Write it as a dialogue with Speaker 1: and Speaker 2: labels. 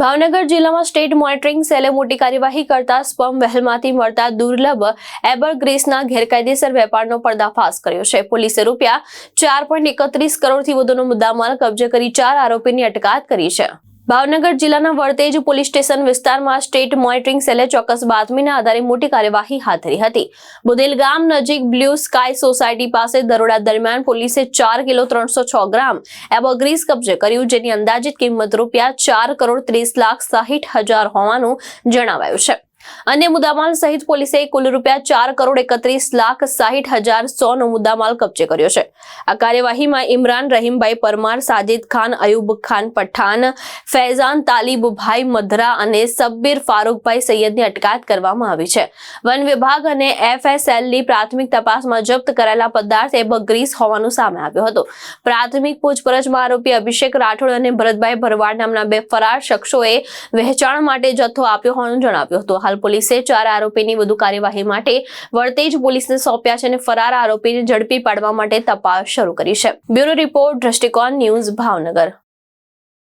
Speaker 1: ભાવનગર જિલ્લામાં state monitoring સેલે મોટી કાર્યવાહી કરતા સ્પર્મ વહેલમાંથી મળતા દુર્લભ એબરગ્રીસના ગેરકાયદેસર વેપારનો પર્દાફાશ કર્યો છે. પોલીસે ₹4.31 કરોડથી વધુનો મુદ્દામાલ કબજે કરી 4 આરોપીની અટકાયત કરી છે. ભાવનગર જિલ્લાના વરતેજ પોલીસ સ્ટેશન વિસ્તારમાં સ્ટેટ મોનિટરિંગ સેલે ચોક્કસ બાતમીના આધારે મોટી કાર્યવાહી હાથ ધરી હતી. બુદેલ ગામ નજીક બ્લુ સ્કાય સોસાયટી પાસે દરોડા દરમિયાન પોલીસે 4 કિલો 306 ગ્રામ એબરગ્રીસ કબજે કર્યું, જેની અંદાજિત કિંમત ₹4,30,60,000 હોવાનું જણાવાયું છે. અન્ય મુદ્દામાલ સહિત પોલીસે કુલ ₹4,31,60,100 નો મુદ્દામાલ કબજે કર્યો છે. આ કાર્યવાહીમાં ઇમરાન રહીમભાઈ પરમાર, સાજિદ ખાન, અયુબ ખાન પઠાણ, ફૈઝાન તાલિબભાઈ મધરા અને સબ્બીર ફારૂકભાઈ સૈયદની અટકાયત કરવામાં આવી છે. વન વિભાગ અને FSLની પ્રાથમિક તપાસમાં જપ્ત કરાયેલા પદાર્થ એબરગ્રીસ હોવાનું સામે આવ્યું હતું. પ્રાથમિક પૂછપરછમાં આરોપી અભિષેક રાઠોડ અને ભરતભાઈ ભરવાડ નામના 2 ફરાર શખ્સોએ વહેંચાણ માટે જથ્થો આપ્યો હોવાનું જણાવ્યું હતું. હાલ પોલીસે 4 આરોપીની વધુ કાર્યવાહી માટે વરતેજ પોલીસને સોંપ્યા છે અને ફરાર આરોપીને ઝડપી પાડવા માટે તપાસ શરૂ કરી છે. બ્યુરો રિપોર્ટ, દ્રષ્ટિકોણ ન્યૂઝ, ભાવનગર.